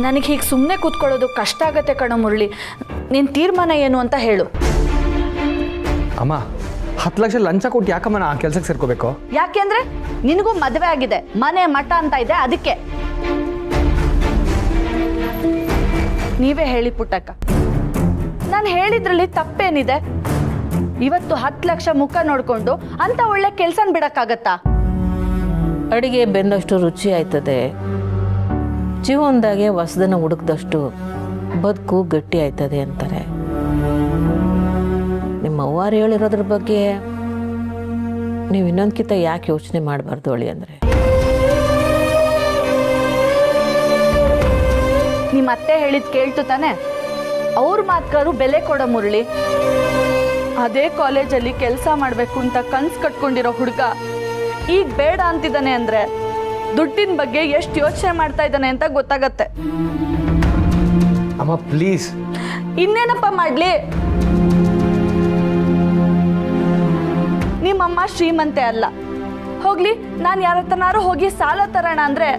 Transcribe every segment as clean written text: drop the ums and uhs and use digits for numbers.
ನನಗೆ ಹೀಗೆ ಸುಮ್ಮನೆ ಕೂತ್ಕೊಳ್ಳೋದು ಕಷ್ಟ ಆಗತ್ತೆ ಕಣೋ ಮುರಳಿ. ನಿನ್ನ ತೀರ್ಮಾನ ಏನು ಅಂತ ಹೇಳು. ಅಮ್ಮ 10 ಲಕ್ಷ ಲಂಚ ಕೊಟ್ಟು ಯಾಕಮ್ಮ ನಾ ಆ ಕೆಲಸಕ್ಕೆ ಸೇರ್ಕೋಬೇಕು? ಯಾಕೆಂದ್ರೆ ನಿನಗೂ ಮದುವೆ ಆಗಿದೆ, ಮನೆ ಮಠ ಅಂತ ಇದೆ, ಅದಕ್ಕೆ. ನೀವೇ ಹೇಳಿ ಪುಟ್ಟಕ್ಕ, ನಾನು ಹೇಳಿದ್ರಲ್ಲಿ ತಪ್ಪೇನಿದೆ? ಇವತ್ತು 10 ಲಕ್ಷ ಮುಖ ನೋಡ್ಕೊಂಡು ಅಂತ ಒಳ್ಳೆ ಕೆಲ್ಸನ ಬಿಡಕ್ಕಾಗತ್ತಾ? ಅಡಿಗೆ ಬೆಂದಷ್ಟು ರುಚಿ ಆಯ್ತದೆ, ಜೀವನದಾಗೆ ಹೊಸದನ್ನು ಹುಡುಕ್ದಷ್ಟು ಬದುಕು ಗಟ್ಟಿ ಆಯ್ತದೆ ಅಂತಾರೆ. ನಿಮ್ಮ ಅವ್ವಾರು ಹೇಳಿರೋದ್ರ ಬಗ್ಗೆ ನೀವು ಇನ್ನೊಂದ್ಕಿಂತ ಯಾಕೆ ಯೋಚನೆ ಮಾಡಬಾರ್ದು ಅಳಿ ಅಂದರೆ? ನಿಮ್ಮ ಅತ್ತೆ ಹೇಳಿದ್ ಕೇಳ್ತು ತಾನೆ? ಅವ್ರ ಮಾತ್ಗಾರು ಬೆಲೆ ಕೊಡೋ ಮುರಳಿ. ಅದೇ ಕಾಲೇಜಲ್ಲಿ ಕೆಲಸ ಮಾಡಬೇಕು ಅಂತ ಕನ್ಸು ಕಟ್ಕೊಂಡಿರೋ ಹುಡುಗ ಈಗ ಬೇಡ ಅಂತಿದ್ದಾನೆ ಅಂದ್ರೆ ದುಡ್ಡಿನ ಬಗ್ಗೆ ಎಷ್ಟು ಯೋಚನೆ ಮಾಡ್ತಾ ಇದ್ದಾನೆ ಅಂತ ಗೊತ್ತಾಗತ್ತೆ. ಅಮ್ಮ ಪ್ಲೀಸ್. ಇನ್ನೇನಪ್ಪ ಮಾಡ್ಲಿ? ನಿಮ್ಮಮ್ಮ ಶ್ರೀಮಂತೆ ಅಲ್ಲ. ಹೋಗ್ಲಿ, ನಾನು ಯಾರ ಹತ್ರನಾರು ಹೋಗಿ ಸಾಲ ತರೋಣ ಅಂದ್ರೆ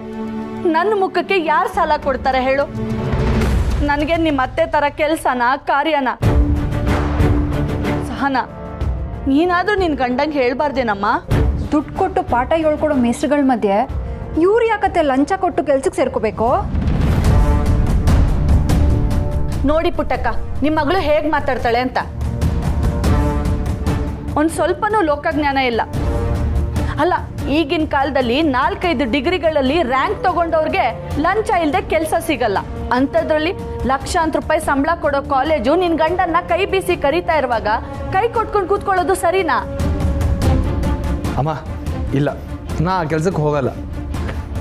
ನನ್ನ ಮುಖಕ್ಕೆ ಯಾರು ಸಾಲ ಕೊಡ್ತಾರೆ ಹೇಳು? ನನಗೆ ನಿಮ್ಮ ಅತ್ತೆ ತರ ಕೆಲ್ಸನ ಕಾರ್ಯನ? ಸಹನ, ನೀನಾದ್ರೂ ನಿನ್ ಗಂಡಂಗೆ ಹೇಳ್ಬಾರ್ದೇನಮ್ಮ? ದುಡ್ಡು ಕೊಟ್ಟು ಪಾಠ ಹೇಳ್ಕೊಡೋ ಮೇಸ್ಟ್ರುಗಳ ಮಧ್ಯೆ ಇವ್ರು ಯಾಕತ್ತೆ ಲಂಚ ಕೊಟ್ಟು ಕೆಲ್ಸಕ್ಕೆ ಸೇರ್ಕೋಬೇಕು? ನೋಡಿ ಪುಟ್ಟಕ್ಕ, ನಿಮ್ಮ ಮಗಳು ಹೇಗ್ ಮಾತಾಡ್ತಾಳೆ ಅಂತ. ಒಂದ್ ಸ್ವಲ್ಪನೂ ಲೋಕಜ್ಞಾನ ಇಲ್ಲ. ಅಲ್ಲ, ಈಗಿನ ಕಾಲದಲ್ಲಿ 4-5 ಡಿಗ್ರಿಗಳಲ್ಲಿ ರ್ಯಾಂಕ್ ತಗೊಂಡವ್ರಿಗೆ ಲಂಚ ಇಲ್ಲದೆ ಕೆಲಸ ಸಿಗಲ್ಲ. ಅಂಥದ್ರಲ್ಲಿ ಲಕ್ಷಾಂತರ ರೂಪಾಯಿ ಸಂಬಳ ಕೊಡೋ ಕಾಲೇಜು ನಿನ್ ಗಂಡನ್ನ ಕೈ ಬೀಸಿ ಕರೀತಾ ಇರುವಾಗ ಕೈ ಕೊಟ್ಕೊಂಡು ಕೂತ್ಕೊಳ್ಳೋದು ಸರಿನಾ? ಅಮ್ಮ ಇಲ್ಲ, ನಾ ಆ ಕೆಲಸಕ್ಕೆ ಹೋಗಲ್ಲ.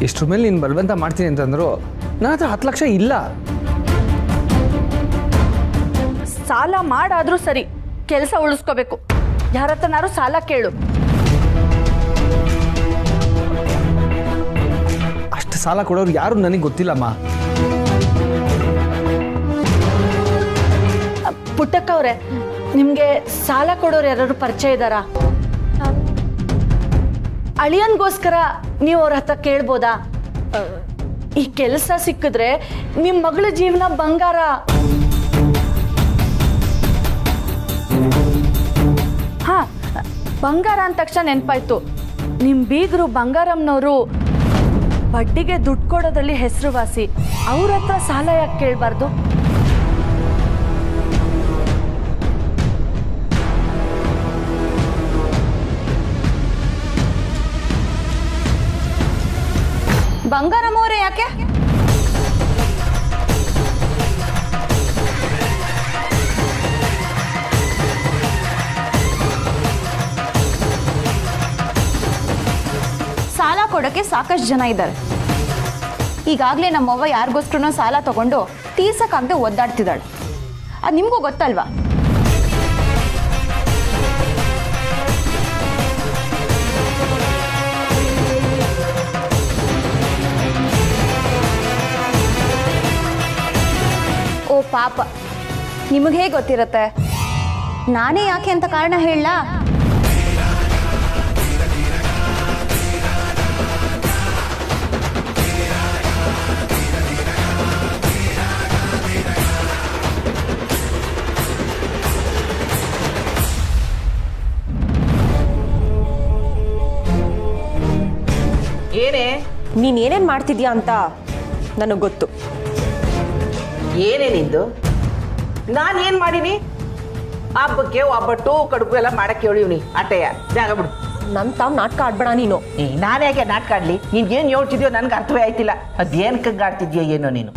ಇಷ್ಟ್ರ ಮೇಲೆ ನೀನು ಬಲವಂತ ಮಾಡ್ತೀನಿ ಅಂತಂದ್ರು ನನ್ನ ಹತ್ರ 10 ಲಕ್ಷ ಇಲ್ಲ. ಸಾಲ ಮಾಡಾದ್ರೂ ಸರಿ, ಕೆಲಸ ಉಳಿಸ್ಕೋಬೇಕು. ಯಾರ ಹತ್ರನಾರು ಸಾಲ ಕೇಳು. ಅಷ್ಟು ಸಾಲ ಕೊಡೋರು ಯಾರು ನನಗೆ ಗೊತ್ತಿಲ್ಲಮ್ಮ. ಪುಟ್ಟಕ್ಕ ಅವ್ರೆ, ನಿಮ್ಗೆ ಸಾಲ ಕೊಡೋರು ಯಾರು ಪರಿಚಯ ಇದ್ದಾರಾ? ಅಳಿಯನ್ಗೋಸ್ಕರ ನೀವು ಅವ್ರ ಹತ್ರ ಕೇಳ್ಬೋದಾ? ಈ ಕೆಲಸ ಸಿಕ್ಕಿದ್ರೆ ನಿಮ್ಮ ಮಗಳ ಜೀವನ ಬಂಗಾರ. ಹಾ, ಬಂಗಾರ ಅಂದ ತಕ್ಷಣ ನೆನಪಾಯ್ತು, ನಿಮ್ಮ ಬೀಗರು ಬಂಗಾರಮ್ಮನವರು ಬಡ್ಡಿಗೆ ದುಡ್ಡು ಕೊಡೋದ್ರಲ್ಲಿ ಹೆಸರುವಾಸಿ. ಅವ್ರ ಹತ್ರ ಸಾಲ ಯಾಕೆ ಕೇಳಬಾರ್ದು? ಬಂಗಾರಮ್ಮವ್ರೆ ಯಾಕೆ? ಸಾಲ ಕೊಡೋಕ್ಕೆ ಸಾಕಷ್ಟು ಜನ ಇದ್ದಾರೆ. ಈಗಾಗಲೇ ನಮ್ಮವ್ವ ಯಾರಿಗೋಸ್ಕರನೋ ಸಾಲ ತಗೊಂಡು ತೀರ್ಸಕ್ಕಾಗದೆ ಒದ್ದಾಡ್ತಿದ್ದಾಳೆ. ಅದು ನಿಮಗೂ ಗೊತ್ತಲ್ವಾ? ಓ ಪಾಪ, ನಿಮಗೆ ಹೇಗೆ ಗೊತ್ತಿರತ್ತೆ? ನಾನೇ ಯಾಕೆ ಅಂತ ಕಾರಣ ಹೇಳಲಾ? ಏನೇ ನೀನೇನೇನು ಮಾಡ್ತಿದ್ಯಾ ಅಂತ ನನಗೆ ಗೊತ್ತು. ಏನೇ ನಿಂದು? ನಾನೇನು ಮಾಡೀನಿ? ಹಬ್ಬಕ್ಕೆ ಒಬ್ಬಟ್ಟು ಕಡುಬು ಎಲ್ಲ ಮಾಡಕ್ಕೆ ಹೇಳಿವ್ನಿ. ಅಟ್ಟೆಯ ಜಾಗ ಬಿಡು. ತಾವು ನಾಟಕ ಆಡ್ಬೇಡ ನೀನು. ನಾನು ಯಾಕೆ ನಾಟಕ ಆಡ್ಲಿ? ನಿನ್ಗೇನು ಹೇಳ್ತಿದ್ಯೋ ನನಗೆ ಅರ್ಥವೇ ಆಯ್ತಿಲ್ಲ. ಅದೇನಕ್ಕೆ ಆಡ್ತಿದ್ಯೋ ಏನೋ ನೀನು?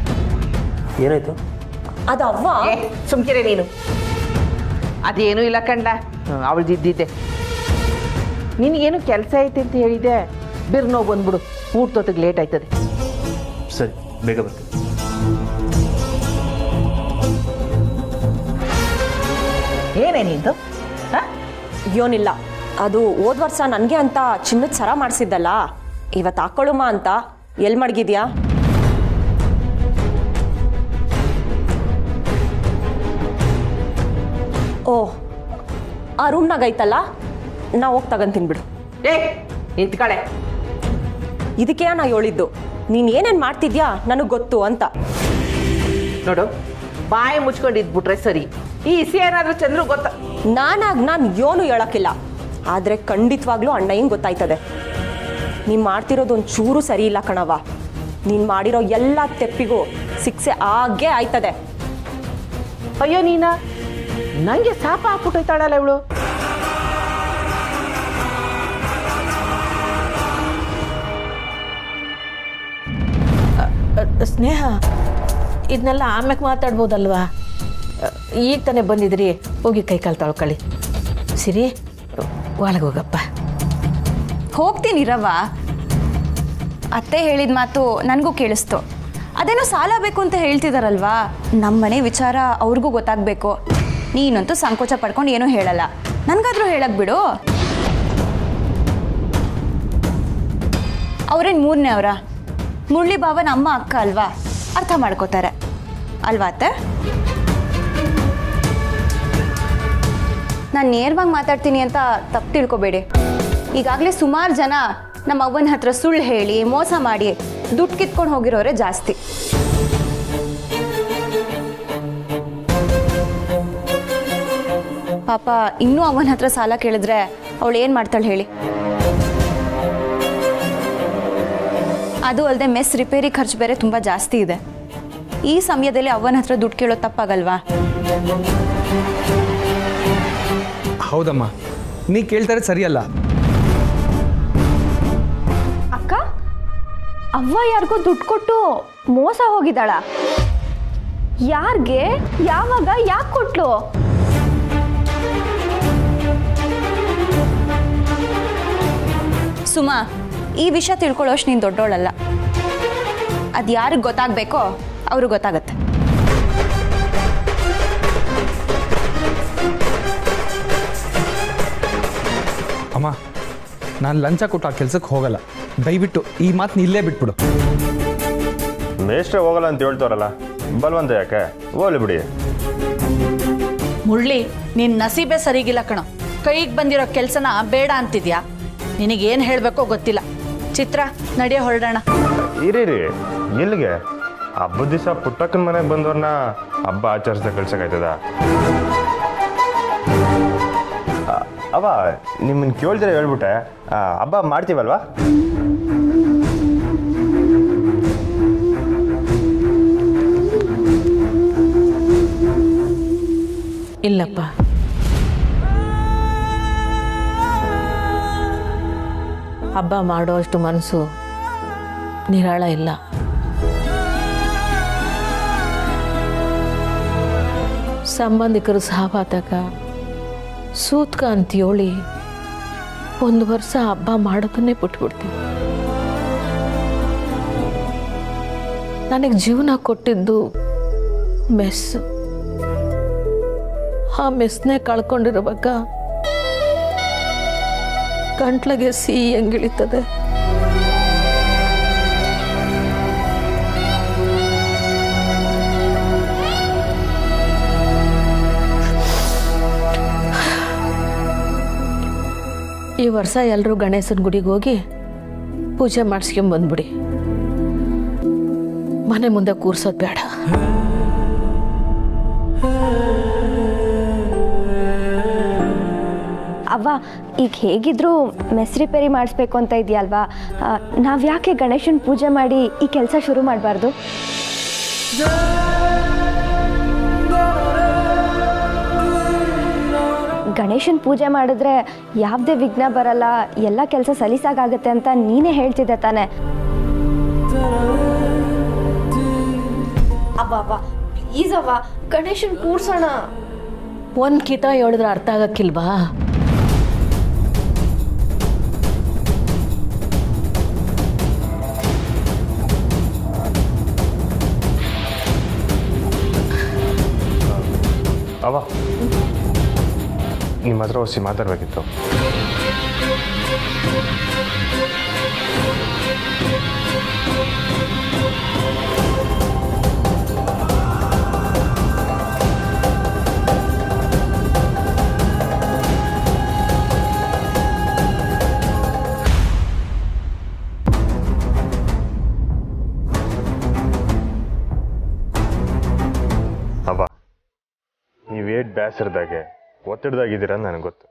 ಏನಾಯ್ತು? ಅದು ಅವ್ವ. ಸುಮ್ಕಿರೆ ನೀನು. ಅದೇನೂ ಇಲ್ಲ ಕಂಡ, ಅವಳ್ದಿದ್ದಿದ್ದೆ. ನಿನಗೇನು ಕೆಲಸ ಐತೆ ಅಂತ ಹೇಳಿದೆ. ಬಿರ್ನೋ ಬಂದ್ಬಿಡು, ಊಟ ತೊತ್ತಿಗೆ ಲೇಟ್ ಆಯ್ತದೆ. ಸರಿ, ಬೇಗ ಬರ್ತೀನಿ. ಏನೇ ನಿಂದು? ಏನಿಲ್ಲ, ಅದು ಹೋದ ವರ್ಷ ನನಗೆ ಅಂತ ಚಿನ್ನದ ಸರ ಮಾಡಿಸಿದ್ದಲ್ಲ, ಇವತ್ತು ಹಾಕೊಳ್ಳುಮ ಅಂತ. ಎಲ್ಲಿ ಮಡಗಿದ್ಯಾ? ಓಹ್, ಆ ರೂಮ್ನಾಗ ಐತಲ್ಲ, ನಾ ಹೋಗಿ ತಗೊಂತೀನಿ ಬಿಡು. ನಿಂತ್ಕಳೆ. ಇದಕ್ಕೆ ನಾ ಹೇಳಿದ್ದು, ನೀನು ಏನೇನು ಮಾಡ್ತಿದ್ಯಾ ನನಗೆ ಗೊತ್ತು ಅಂತ. ನೋಡು ಬಾಯಿ ಮುಚ್ಕೊಂಡಿದ್ಬಿಟ್ರೆ ಸರಿ. ಈ ಇಸಿ ಏನಾದರೂ ಚಂದ್ರು ಗೊತ್ತಾ? ನಾನು ಯೋನು ಹೇಳಕ್ಕಿಲ್ಲ, ಆದರೆ ಖಂಡಿತವಾಗ್ಲೂ ಅಣ್ಣ ಹಿಂಗೆ ಗೊತ್ತಾಯ್ತದೆ. ನೀನು ಮಾಡ್ತಿರೋದು ಒಂದು ಚೂರು ಸರಿ ಇಲ್ಲ ಕಣವ. ನೀನು ಮಾಡಿರೋ ಎಲ್ಲ ತೆಪ್ಪಿಗೂ ಶಿಕ್ಷೆ ಆಗೇ ಆಯ್ತದೆ. ಅಯ್ಯೋ ನೀನಾ, ನನಗೆ ಶಾಪ ಹಾಕ್ಬಿಟ್ಟೋಯ್ತಾಳಲ್ಲ ಇವಳು. ಸ್ನೇಹ, ಇದನ್ನೆಲ್ಲ ಆಮ್ಯಾಕೆ ಮಾತಾಡ್ಬೋದಲ್ವಾ? ಈಗ ತಾನೇ ಬಂದಿದ್ರಿ, ಹೋಗಿ ಕೈಕಾಲು ತೊಳ್ಕೊಳ್ಳಿ. ಸಿರಿ, ಒಳಗೆ ಹೋಗಪ್ಪ. ಹೋಗ್ತೀನಿ ರವ್ವ. ಅತ್ತೆ ಹೇಳಿದ ಮಾತು ನನಗೂ ಕೇಳಿಸ್ತು. ಅದೇನೋ ಸಾಲ ಬೇಕು ಅಂತ ಹೇಳ್ತಿದಾರಲ್ವಾ, ನಮ್ಮನೆ ವಿಚಾರ ಅವ್ರಿಗೂ ಗೊತ್ತಾಗಬೇಕು. ನೀನಂತೂ ಸಂಕೋಚ ಪಡ್ಕೊಂಡು ಏನೂ ಹೇಳಲ್ಲ, ನನಗಾದ್ರೂ ಹೇಳಕ್ ಬಿಡು. ಅವ್ರೇನು ಮೂರನೇ ಅವರ? ಮುರಳಿ ಭಾವನ ಅಮ್ಮ ಅಕ್ಕ ಅಲ್ವಾ, ಅರ್ಥ ಮಾಡ್ಕೋತಾರೆ ಅಲ್ವಾ ಅತ್ತೆ? ನಾನು ನೇರವಾಗಿ ಮಾತಾಡ್ತೀನಿ ಅಂತ ತಪ್ಪು ತಿಳ್ಕೊಬೇಡಿ. ಈಗಾಗಲೇ ಸುಮಾರು ಜನ ನಮ್ಮ ಅವ್ವನ ಹತ್ರ ಸುಳ್ಳು ಹೇಳಿ ಮೋಸ ಮಾಡಿ ದುಡ್ಡು ಕಿತ್ಕೊಂಡು ಹೋಗಿರೋರೆ ಜಾಸ್ತಿ. ಪಾಪ ಇನ್ನೂ ಅವನ ಹತ್ರ ಸಾಲ ಕೇಳಿದ್ರೆ ಅವಳು ಏನು ಮಾಡ್ತಾಳೆ ಹೇಳಿ? ಅದು ಅಲ್ಲದೆ ಮೆಸ್ ರಿಪೇರಿ ಖರ್ಚು ಬೇರೆ ತುಂಬ ಜಾಸ್ತಿ ಇದೆ. ಈ ಸಮಯದಲ್ಲಿ ಅವನ ಹತ್ರ ದುಡ್ಡು ಕೇಳೋ ತಪ್ಪಾಗಲ್ವಾ? ಹೌದಮ್ಮ, ನೀ ಕೇಳ್ತಾರೆ ಸರಿಯಲ್ಲ. ಅಕ್ಕ, ಅವ್ವ ಯಾರಿಗೋ ದುಡ್ಡು ಕೊಟ್ಟು ಮೋಸ ಹೋಗಿದ್ದಾಳ? ಯಾರಿಗೆ, ಯಾವಾಗ, ಯಾಕೆ ಕೊಟ್ಲು? ಸುಮಾ, ಈ ವಿಷಯ ತಿಳ್ಕೊಳ್ಳೋಷ್ಟು ನೀನು ದೊಡ್ಡೋಳಲ್ಲ. ಅದು ಯಾರಿಗೆ ಗೊತ್ತಾಗಬೇಕೋ ಅವ್ರಿಗೆ ಗೊತ್ತಾಗತ್ತೆ. ಅಮ್ಮ, ನಾನು ಲಂಚ ಕೊಟ್ಟು ಆ ಕೆಲ್ಸಕ್ಕೆ ಹೋಗಲ್ಲ. ದಯವಿಟ್ಟು ಈ ಮಾತನ್ನ ಇಲ್ಲೇ ಬಿಟ್ಬಿಡು. ಮೇಷ್ಟ್ರೆ ಹೋಗಲ್ಲ ಅಂತ ಹೇಳ್ತಾರಲ್ಲ, ಬಲವಂತ ಯಾಕೆ? ಹೋಗ್ಲಿ ಬಿಡಿ. ಮುರಳಿ, ನಿನ್ನ ನಸೀಬೆ ಸರಿಗಿಲ್ಲ ಕಣೋ. ಕೈಗೆ ಬಂದಿರೋ ಕೆಲಸನ ಬೇಡ ಅಂತಿದ್ಯಾ? ನಿನಗೇನು ಹೇಳಬೇಕೋ ಗೊತ್ತಿಲ್ಲ. ಚಿತ್ರ, ನಡೆಯೋ ಹೊರಡೋಣ. ಇರೀರಿ, ಎಲ್ಲಿಗೆ? ಹಬ್ಬದ ದಿವಸ ಪುಟ್ಟಕ್ಕನ ಮನೆಗೆ ಬಂದವ್ರನ್ನ ಹಬ್ಬ ಆಚರಿಸ್ದೆ ಕಳ್ಸಕ್ಕಾಯ್ತದ? ಅವ ನಿಮ್ಮನ್ನು ಕೇಳ್ದಿರ ಹೇಳ್ಬಿಟ್ಟೆ, ಹಬ್ಬ ಮಾಡ್ತೀವಲ್ವಾ? ಇಲ್ಲಪ್ಪ, ಹಬ್ಬ ಮಾಡೋ ಅಷ್ಟು ಮನಸ್ಸು ನಿರಾಳ ಇಲ್ಲ. ಸಂಬಂಧಿಕರು ಸಹಪಾತಕ ಸೂತ್ಕ ಅಂತೇಳಿ 1 ವರ್ಷ ಹಬ್ಬ ಮಾಡೋದನ್ನೇ ಬಿಟ್ಬಿಡ್ತೀವಿ. ನನಗೆ ಜೀವನ ಕೊಟ್ಟಿದ್ದು ಮೆಸ್ಸು. ಆ ಮೆಸ್ನೇ ಕಳ್ಕೊಂಡಿರುವಾಗ ಗಂಟ್ಲಿಗೆ ಸಿಹಿ ಹೆಂಗಿಳಿತದೆ. ಈ ವರ್ಷ ಎಲ್ಲರೂ ಗಣೇಶನ ಗುಡಿಗೆ ಹೋಗಿ ಪೂಜೆ ಮಾಡಿಸ್ಕೊಂಬಂದ್ಬಿಡಿ. ಮನೆ ಮುಂದೆ ಕೂರ್ಸೋದು ಬೇಡ. ಅವ್ವ, ಈಗ ಹೇಗಿದ್ರು ಮೆಸ್ ರಿಪೇರಿ ಮಾಡಿಸ್ಬೇಕು ಅಂತ ಇದೆಯಲ್ವಾ? ನಾವು ಯಾಕೆ ಗಣೇಶನ ಪೂಜೆ ಮಾಡಿ ಈ ಕೆಲಸ ಶುರು ಮಾಡಬಾರ್ದು? ಗಣೇಶನ ಪೂಜೆ ಮಾಡಿದ್ರೆ ಯಾವುದೇ ವಿಘ್ನ ಬರಲ್ಲ, ಎಲ್ಲ ಕೆಲಸ ಸಲೀಸಾಗತ್ತೆ ಅಂತ ನೀನೇ ಹೇಳ್ತಿದ್ದೆ ತಾನೆ? ಅವ್ವ ಪ್ಲೀಸ್ ಅವ್ವ, ಗಣೇಶನ್ ಕೂರ್ಸೋಣ. ಒಂದು ಕಿತ ಹೇಳಿದ್ರೆ ಅರ್ಥ ಆಗಕ್ಕಿಲ್ವಾ? ಅವ ನಿಮ್ಮ ಹತ್ರ ಹೊಸಿ ಮಾತಾಡಬೇಕಿತ್ತು. ಬೇಸರದಾಗೆ ಒತ್ತಡದಾಗಿದ್ದೀರ ನನಗೆ ಗೊತ್ತು.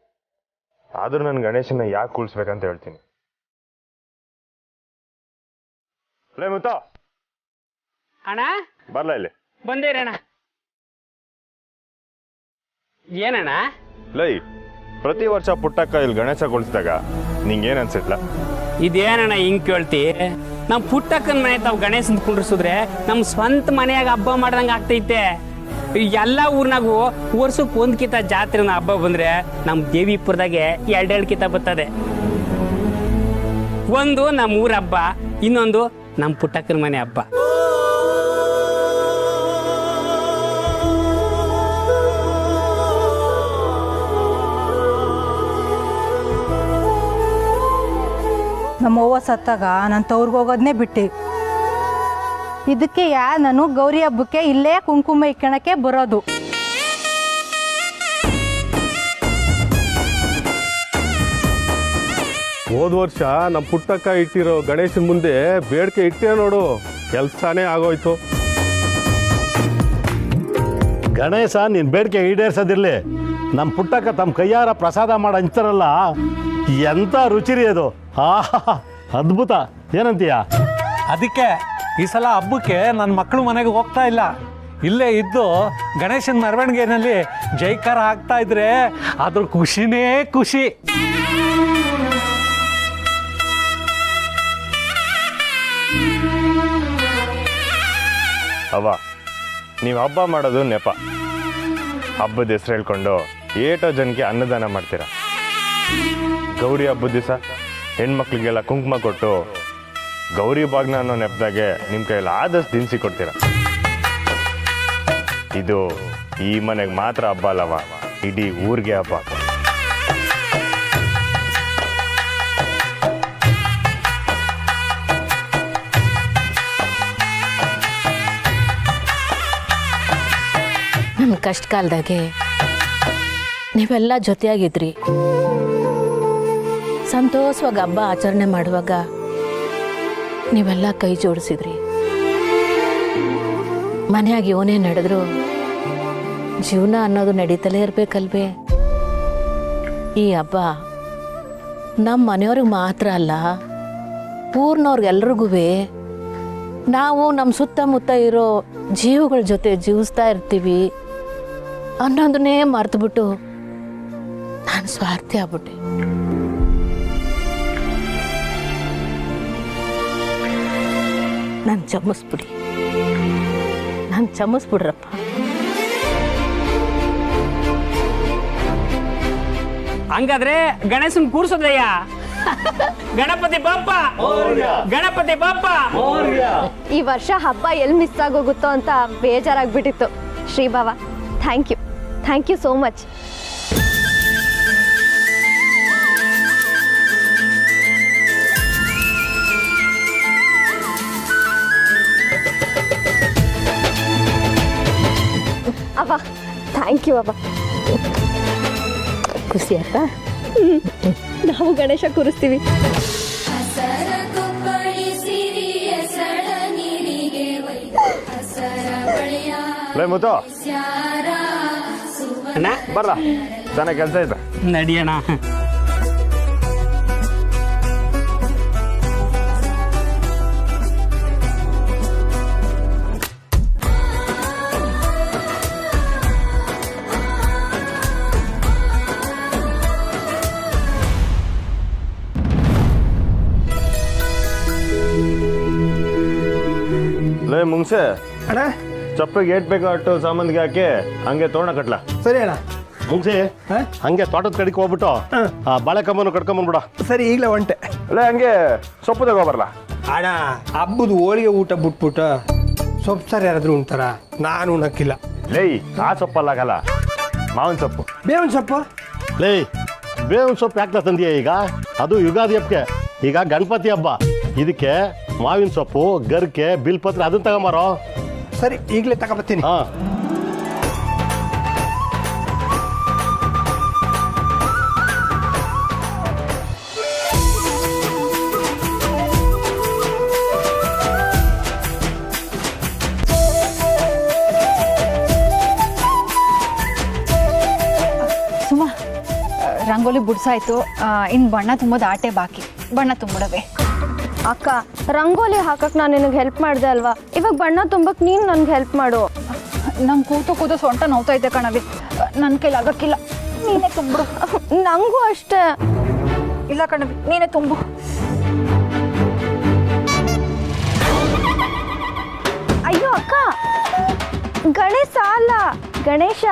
ಆದರೂ ನಾನು ಗಣೇಶನ ಯಾಕೆ ಕೂಳಿಸ್ಬೇಕಂತ ಹೇಳ್ತೀನಿ. ಲೇ ಮುತ್ತ ಅಣ್ಣ ಬರ್ಲ ಇಲ್ಲಿ ಬಂದೇರಣ್ಣ. ಏನಣ್ಣ? ಲೈ, ಪ್ರತಿ ವರ್ಷ ಪುಟ್ಟಕ್ಕ ಇಲ್ಲಿ ಗಣೇಶ ಕೂಳಿಸಿದಾಗ ನಿಂಗೇನು ಅನ್ಸಿಟ್ಲ? ಇದೇನಣ್ಣ ಹಿಂಗ್ ಕೇಳ್ತಿ? ನಮ್ಮ ಪುಟ್ಟಕ್ಕನ ಮನೆ ತಾವು ಗಣೇಶನ್ ಕುಂಡ್ರಿಸಿದ್ರೆ ನಮ್ಮ ಸ್ವಂತ ಮನೆಯಾಗ ಹಬ್ಬ ಮಾಡ್ದಂಗೆ ಆಗ್ತೈತೆ. ಎಲ್ಲ ಊರ್ನಾಗೂ ವರ್ಷಕ್ಕೆ ಒಂದ್ಕಿತ ಜಾತ್ರೆನ ಹಬ್ಬ ಬಂದ್ರೆ ನಮ್ಮ ದೇವಿಪುರದಾಗೆ ಎರಡೆರಡು ಕಿತ ಬರ್ತದೆ. ಒಂದು ನಮ್ಮ ಊರ ಹಬ್ಬ, ಇನ್ನೊಂದು ನಮ್ಮ ಪುಟ್ಟಕ್ಕನ ಮನೆ ಹಬ್ಬ. ನಮ್ಮ ಅವ್ವ ಸತ್ತಾಗ ನಾನು ತವ್ರಿಗೆ ಹೋಗೋದನ್ನೇ ಬಿಟ್ಟು, ಇದಕ್ಕೆ ನಾನು ಗೌರಿ ಹಬ್ಬಕ್ಕೆ ಇಲ್ಲೇ ಕುಂಕುಮ ಇಕ್ಕಣಕ್ಕೆ ಬರೋದು. ಹೋದ ವರ್ಷ ನಮ್ಮ ಪುಟ್ಟಕ್ಕ ಇಟ್ಟಿರೋ ಗಣೇಶನ ಮುಂದೆ ಬೇಡಿಕೆ ಇಟ್ಟೆ ನೋಡು, ಕೆಲಸನೇ ಆಗೋಯ್ತು. ಗಣೇಶ ನಿನ್ನ ಬೇಡಿಕೆ ಈಡೇರಿಸೋದಿರಲಿ, ನಮ್ಮ ಪುಟ್ಟಕ್ಕ ತಮ್ಮ ಕೈಯಾರ ಪ್ರಸಾದ ಮಾಡಿ ಹಂಚ್ತಾರಲ್ಲ, ಎಂಥ ರುಚಿರಿ ಅದು. ಅದ್ಭುತ. ಏನಂತೀಯ? ಅದಕ್ಕೆ ಈ ಸಲ ಹಬ್ಬಕ್ಕೆ ನನ್ನ ಮಕ್ಕಳು ಮನೆಗೆ ಹೋಗ್ತಾ ಇಲ್ಲ, ಇಲ್ಲೇ ಇದ್ದು ಗಣೇಶನ ಮೆರವಣಿಗೆನಲ್ಲಿ ಜೈಕಾರ ಹಾಕ್ತಾ ಇದ್ರೆ ಅದ್ರ ಖುಷಿನೇ ಖುಷಿ. ಅವ್ವ, ನೀವು ಹಬ್ಬ ಮಾಡೋದು ನೆಪ. ಹಬ್ಬದ ಹೆಸರು ಹೇಳ್ಕೊಂಡು ಏಟೋ ಜನಕ್ಕೆ ಅನ್ನದಾನ ಮಾಡ್ತೀರಾ. ಗೌರಿ ಹಬ್ಬದ ದಿವಸ ಹೆಣ್ಮಕ್ಳಿಗೆಲ್ಲ ಕುಂಕುಮ ಕೊಟ್ಟು ಗೌರಿ ಬಾಗ್ನ ಅನ್ನೋ ನೆಪದಾಗೆ ನಿಮ್ಮ ಕೈಯಲ್ಲಿ ಆದಷ್ಟು ದಿನಸಿ ಕೊಡ್ತೀರ. ಇದು ಈ ಮನೆಗೆ ಮಾತ್ರ ಹಬ್ಬ ಅಲ್ಲವ, ಇಡೀ ಊರಿಗೆ ಹಬ್ಬ. ನಮ್ಮ ಕಷ್ಟ ಕಾಲದಾಗೆ ನೀವೆಲ್ಲ ಜೊತೆಯಾಗಿದ್ರಿ. ಸಂತೋಷವಾಗಿ ಹಬ್ಬ ಆಚರಣೆ ಮಾಡುವಾಗ ನೀವೆಲ್ಲ ಕೈ ಜೋಡಿಸಿದ್ರಿ. ಮನೆಯಾಗಿ ಇವನೇ ನಡೆದ್ರು ಜೀವನ ಅನ್ನೋದು ನಡೀತಲೇ ಇರಬೇಕಲ್ವೇ? ಈ ಹಬ್ಬ ನಮ್ಮ ಮನೆಯವ್ರಿಗೆ ಮಾತ್ರ ಅಲ್ಲ, ಊರ್ನವ್ರಿಗೆಲ್ರಿಗೂ ನಾವು ನಮ್ಮ ಸುತ್ತಮುತ್ತ ಇರೋ ಜೀವಗಳ ಜೊತೆ ಜೀವಿಸ್ತಾ ಇರ್ತೀವಿ ಅನ್ನೋದನ್ನೇ ಮರೆತುಬಿಟ್ಟು ನಾನು ಸ್ವಾರ್ಥಿ ಆಗ್ಬಿಟ್ಟೆ. ನಾನು ಚಮಸ್ಬಿಡಿ, ನಾನು ಚಮಸ್ಬಿಡ್ರಪ್ಪ. ಹಂಗಾದ್ರೆ ಗಣೇಶನ್ ಕೂರ್ಸೋದಯ್ಯ. ಗಣಪತಿ ಬಾಪ್ಪ, ಗಣಪತಿ ಬಾಪ್ಪ. ಈ ವರ್ಷ ಹಬ್ಬ ಎಲ್ಲಿ ಮಿಸ್ ಆಗೋಗುತ್ತೋ ಅಂತ ಬೇಜಾರಾಗ್ಬಿಟ್ಟಿತ್ತು. ಶ್ರೀಭಾವ, ಥ್ಯಾಂಕ್ ಯು ಸೋ ಮಚ್. ಅವ್ವ, ಥ್ಯಾಂಕ್ ಯು ಅವ್ವ. ಖುಷಿ ಆಯ್ತಾ? ನಾವು ಗಣೇಶ ಕೂರಿಸ್ತೀವಿ. ಮುತ್ತು ಬರ್ರ, ಚೆನ್ನಾಗಿ ಕೆಲಸ ಐತೆ, ನಡಿಯೋಣ. ಲೇ ಮುಂಗ್ಸೆ ಅಣ್ಣ, ಚಪ್ಪಗೆ ಏಟ್ ಬೇಕೋ ಅಟ್ಟು ಸಾಮಾನ್ಗೆ ಹಾಕಿ ಹಂಗೆ ತೋರಣ ಕಟ್ಲ. ಸರಿ ಅಣ್ಣ. ಮುಂಗ್ಸಿ ಹಂಗೆ ತೋಟದ ಕಡೆಗೆ ಹೋಗ್ಬಿಟ್ಟು ಆ ಬಾಳೆ ಕಂಬನು ಕಟ್ಕೊಂಬಂದ್ಬಿಡ. ಸರಿ, ಈಗಲೇ ಹೊಂಟೆ. ಅಲ್ಲೇ ಹಂಗೆ ಸೊಪ್ಪು ತಗೋಬರಲ್ಲ ಅಣ್ಣ. ಹಬ್ಬದ ಹೋಳಿಗೆ ಊಟ ಬಿಟ್ಬಿಟ್ಟು ಸೊಪ್ಪು ಸಾರು ಯಾರಾದ್ರೂ ಉಣ್ತಾರ? ನಾನು ಉಣ್ಣಕ್ಕಿಲ್ಲ. ಲೈ, ಆ ಸೊಪ್ಪಲ್ಲಾಗಲ್ಲ, ಮಾವಿನ ಸೊಪ್ಪು. ಬೇವಿನ ಸೊಪ್ಪು? ಲೇ, ಬೇವಿನ ಸೊಪ್ಪು ಯಾಕೆ ತಂದೀಯ ಈಗ? ಅದು ಯುಗಾದಿ ಹಬ್ಬಕ್ಕೆ, ಈಗ ಗಣಪತಿ ಹಬ್ಬ. ಇದಕ್ಕೆ ಮಾವಿನ ಸೊಪ್ಪು, ಗರ್ಕೆ, ಬಿಲ್ಪತ್ರ ಅದನ್ನ ತಗೊಂಬಾರೋ. ಸರಿ, ಈಗಲೇ ತಗೊಬತ್ತೀನಿ. ಹಾಂ. ರಂಗೋಲಿ ಬಿಡ್ಸಾಯ್ತು, ಇನ್ನು ಬಣ್ಣ ತುಂಬೋದು ಆಟೆ ಬಾಕಿ. ಬಣ್ಣ ತುಂಬಿಡವೆ. ಅಕ್ಕ, ರಂಗೋಲಿ ಹಾಕಕ್ಕೆ ನಾನು ನಿನಗೆ ಹೆಲ್ಪ್ ಮಾಡಿದೆ ಅಲ್ವಾ, ಇವಾಗ ಬಣ್ಣ ತುಂಬಕ್ಕೆ ನೀನು ನನಗೆ ಹೆಲ್ಪ್ ಮಾಡು. ನಂಗೆ ಕೂತು ಸೊಂಟ ನೋವ್ತೈತೆ ಕಣವಿ, ನನ್ನ ಕೈಲಿ ಆಗಕ್ಕಿಲ್ಲ. ನೀನೇ ತುಂಬಿಡು. ನನಗೂ ಅಷ್ಟೇ. ಇಲ್ಲ ಕಣವಿ, ನೀನೇ ತುಂಬು. ಅಯ್ಯೋ ಅಕ್ಕ, ಗಣೇಶ ಅಲ್ಲ, ಗಣೇಶ.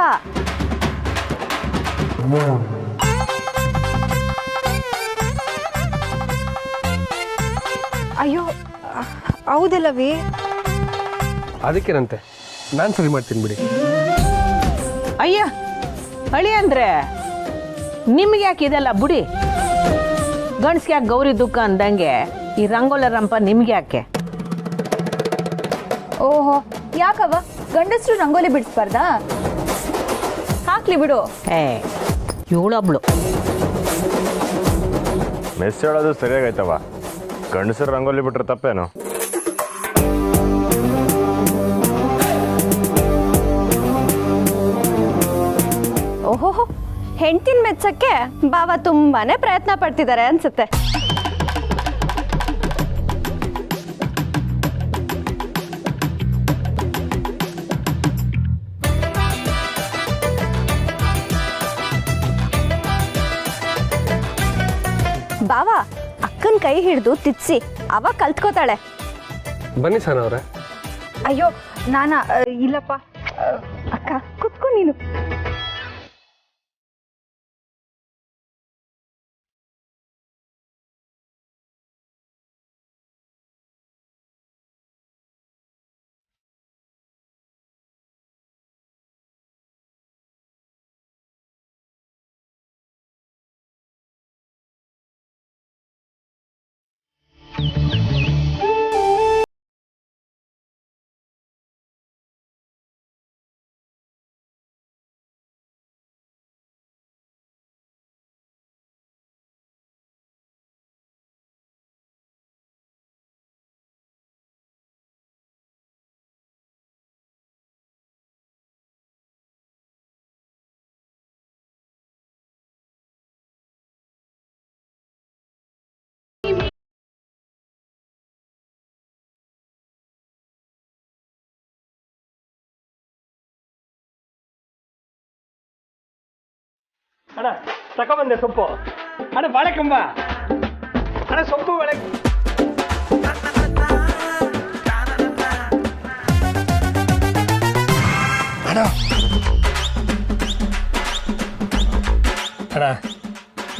ಅಯ್ಯೋ ಹೌದಲ್ಲವಿ. ಅದಕ್ಕೇನಂತೆ, ನಾನು ಸರಿ ಮಾಡ್ತೀನಿ ಬಿಡಿ. ಅಯ್ಯ ಅಳಿ ಅಂದ್ರೆ ನಿಮ್ಗೆ ಯಾಕೆ ಇದೆಲ್ಲ ಬುಡಿ? ಗಂಡ್ಸ್ಗೆ ಯಾಕೆ ಗೌರಿ ದುಃಖ ಅಂದಂಗೆ ಈ ರಂಗೋಲ ರಂಪ ನಿಮ್ಗೆ ಯಾಕೆ? ಓಹೋ, ಯಾಕವ ಗಂಡಸರು ರಂಗೋಲಿ ಬಿಡಿಸ್ಬಾರ್ದಾ? ಹಾಕ್ಲಿ ಬಿಡು. ಇವಳೊಬ್ಳು ಮೆಸ್ ಹೇಳೋದು ಸರಿಯಾಗೈತವ. ಗಂಡಸರು ರಂಗೋಲಿ ಬಿಟ್ರೆ ತಪ್ಪೇನು? ಓಹೋಹೋ, ಹೆಂಡ್ತಿನ ಮೆಚ್ಚಕ್ಕೆ ಬಾವ ತುಂಬಾನೇ ಪ್ರಯತ್ನ ಪಡ್ತಿದ್ದಾರೆ ಅನ್ಸುತ್ತೆ. ಬಾವ ಅಕ್ಕನ ಕೈ ಹಿಡಿದು ತಿರ್ಸಿ, ಅವಾಗ ಕಲ್ತ್ಕೋತಾಳೆ. ಬನ್ನಿ ಸರ್ ಅವ್ರೆ. ಅಯ್ಯೋ ನಾನಾ ಇಲ್ಲಪ್ಪ. ಅಕ್ಕ ಕುತ್ಕೊ ನೀನು. ಅಣ್ಣ ತಗೊಬಂದೆ ಸೊಪ್ಪು. ಅಣ್ಣ ಬಾಳೆಕಂಬ, ಅಣ್ಣ ಸೊಪ್ಪು ಬಾಳೆ. ಅಣ್ಣ ಅಣ್ಣ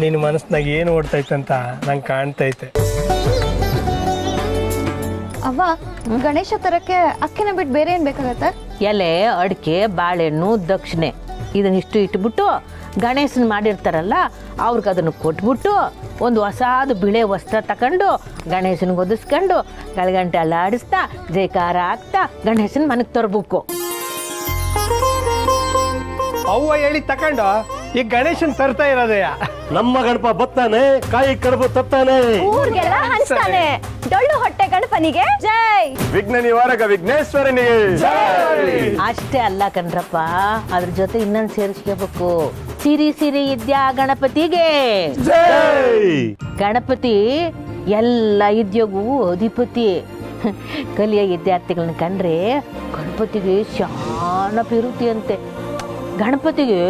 ನಿನ್ನ ಮನಸ್ಸಿನಾಗ ಏನು ಓಡ್ತೈತಂತ ನಂಗೆ ಕಾಣ್ತೈತೆ. ಅವ್ವ, ಗಣೇಶ ತರಕ್ಕೆ ಅಕ್ಕಿನ ಬಿಟ್ಟು ಬೇರೆ ಏನ್ ಬೇಕಾಗತ್ತೆ? ಎಲೆ, ಅಡಿಕೆ, ಬಾಳೆಹಣ್ಣು, ದಕ್ಷಿಣೆ ಇದನ್ನಿಷ್ಟು ಇಟ್ಬಿಟ್ಟು ಗಣೇಶನ್ ಮಾಡಿರ್ತಾರಲ್ಲ ಅವ್ರಿಗೆ ಅದನ್ನು ಕೊಟ್ಬಿಟ್ಟು ಒಂದು ಹೊಸಾದು ಬಿಳೆ ವಸ್ತ್ರ ತಗೊಂಡು ಗಣೇಶನಿಗೆ ಒದಿಸ್ಕೊಂಡು ಗಳಗಂಟೆ ಅಲ್ಲಾಡಿಸ್ತಾ ಜೈಕಾರ ಹಾಕ್ತಾ ಗಣೇಶನ್ ಮನೆಗೆ ತರಬೇಕು. ಅವ್ವ ಹೇಳಿ ತಕೊಂಡು ಈಗ ಗಣೇಶನ್ ತರ್ತಾ ಇರೋದಯ್ಯ. ನಮ್ಮ ಗಣಪ ಬತ್ತಾನೆ, ಕಾಯಿ ಕಡುಬು ತತ್ತಾನೆ, ಊರ್ಗೆಲ್ಲ ಹಂಚ್ತಾನೆ. ಡೊಳ್ಳು ಹೊಟ್ಟೆ ಗಣಪನಿಗೆ ಜೈ, ವಿಘ್ನ ನಿವಾರಕ ವಿಘ್ನೇಶ್ವರನಿಗೆ ಅಷ್ಟೇ ಅಲ್ಲ ಕಣ್ರಪ್ಪ, ಅದ್ರ ಜೊತೆ ಇನ್ನೊಂದು ಸೇರಿಸ್ಕೋಬೇಕು. ಸಿರಿ ಸಿರಿ ಇದ್ಯಾ ಗಣಪತಿಗೆ ಗಣಪತಿ ಎಲ್ಲ ಇದ್ಯೋಗೂ ಅಧಿಪತಿ. ಕಲಿಯ ವಿದ್ಯಾರ್ಥಿಗಳನ್ನ ಕಂಡ್ರೆ ಗಣಪತಿಗೆ ಶಾನ ಪಿರುತಿ ಅಂತೆ. ಗಣಪತಿಗೆ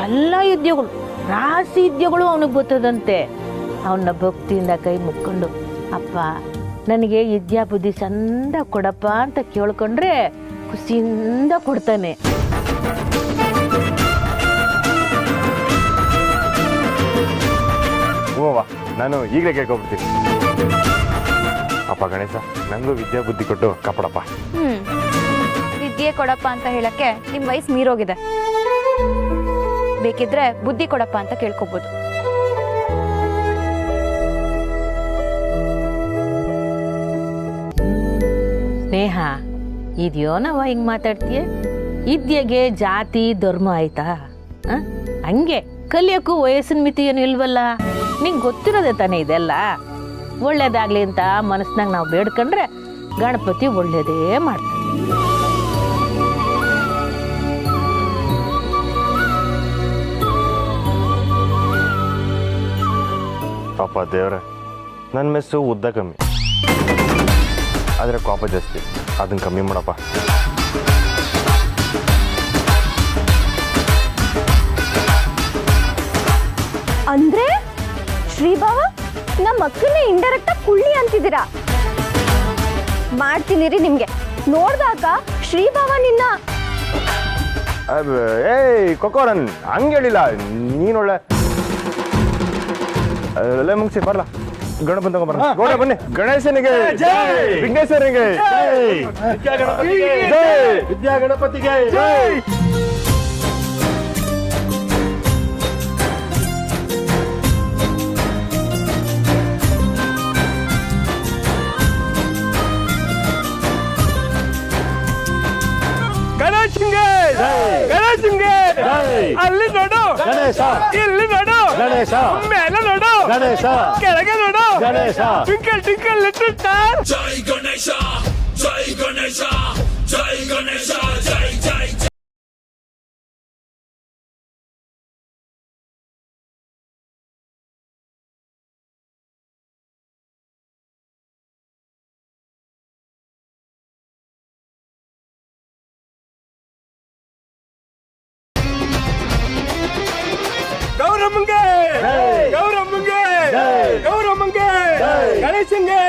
ಎಲ್ಲ ವಿದ್ಯೆಗಳು, ರಾಶಿ ವಿದ್ಯೆಗಳು ಅವನಿಗೆ ಗೊತ್ತದಂತೆ. ಅವನ ಭಕ್ತಿಯಿಂದ ಕೈ ಮುಕ್ಕೊಂಡು, ಅಪ್ಪ ನನಗೆ ವಿದ್ಯಾ ಬುದ್ಧಿ ಚಂದ ಕೊಡಪ್ಪ ಅಂತ ಕೇಳ್ಕೊಂಡ್ರೆ ಖುಷಿಯಿಂದ ಕೊಡ್ತಾನೆ. ಓವಾ, ನಾನು ಈಗಲೇ ಕೇಳ್ಕೊಬಿಡ್ತೀನಿ. ಅಪ್ಪ ಗಣೇಶ, ನನಗೂ ವಿದ್ಯಾ ಬುದ್ಧಿ ಕೊಟ್ಟು ಕಾಪಾಡಪ್ಪ. ವಿದ್ಯೆ ಕೊಡಪ್ಪ ಅಂತ ಹೇಳಕ್ಕೆ ನಿಮ್ ವಯಸ್ಸು ಮೀರೋಗಿದೆ. ಬೇಕಿದ್ರೆ ಬುದ್ಧಿ ಕೊಡಪ್ಪ ಅಂತ ಕೇಳ್ಕೊಬೋದು. ಸ್ನೇಹ, ಇದ್ಯೋನವ ಹಿಂಗ್ ಮಾತಾಡ್ತೀಯ? ವಿದ್ಯೆಗೆ ಜಾತಿ ಧರ್ಮ ಆಯ್ತಾ? ಹಂಗೆ ಕಲಿಯೋಕ್ಕೂ ವಯಸ್ಸಿನ ಮಿತಿ ಏನು ಇಲ್ವಲ್ಲ. ನಿಂಗೆ ಗೊತ್ತಿರೋದೆ ತಾನೇ ಇದೆಲ್ಲ. ಒಳ್ಳೇದಾಗ್ಲಿ ಅಂತ ಮನಸ್ನಾಗ ನಾವು ಬೇಡ್ಕೊಂಡ್ರೆ ಗಣಪತಿ ಒಳ್ಳೇದೇ ಮಾಡ್ತಾನೆ. ಪಾಪ ದೇವ್ರೆ, ನನ್ನ ಮೆಸ್ಸು ಉದ್ದ ಕಮ್ಮಿ, ಆದರೆ ಕೋಪ ಜಾಸ್ತಿ. ಅದನ್ನು ಕಮ್ಮಿ ಮಾಡಪ್ಪ. ಅಂದ್ರೆ ಶ್ರೀಭಾವ ನಮ್ಮ ಅಕ್ಕನೇ ಇಂಡೈರೆಕ್ಟ್ ಆಗಿ ಕುಳ್ಳಿ ಅಂತಿದ್ದೀರಾ? ಮಾಡ್ತೀನಿ ರೀ ನಿಮ್ಗೆ. ನೋಡ್ದಾಗ ಶ್ರೀಭಾವ ನಿನ್ನ ಏಯ್ ಕೊಕೋರನ್ ಹಂಗೆ ಹೇಳಿಲ್ಲ ನೀನೊಳ್ಳೆ ಅಲ್ಲೇ ಮುಗಿಸಿ ಬರಲ್ಲ. ಗಣಪನ ತಗೊಂಬರ. ಗೌಡ ಬನ್ನಿ. ಗಣೇಶನಿಗೆ ವಿಘ್ನೇಶ್ವರನಿಗೆ ವಿದ್ಯಾ ಗಣಪತಿಗೆ ಜೈ. ಅಲ್ಲಿ ನೋಡು ಗಣೇಶ, ಇಲ್ಲಿ ನೋಡು ಗಣೇಶ, ಮೇಲೆ ನೋಡು ಗಣೇಶ, ಕೆಳಗೆ ನೋಡು Ganesha. Twinkle twinkle little star. ಜೈ ಗಣೇಶ, ಜೈ ಗಣೇಶ, ಜೈ ಗಣೇಶ, ಜೈ ಜೈ ಜೈ. ಗೌರಮ್ಮಂಗೆ ಗೌರಮ್ಮಂಗೆ ಗೌರಮ್ಮಂಗೆ ಗಣೇಶಂಗೆ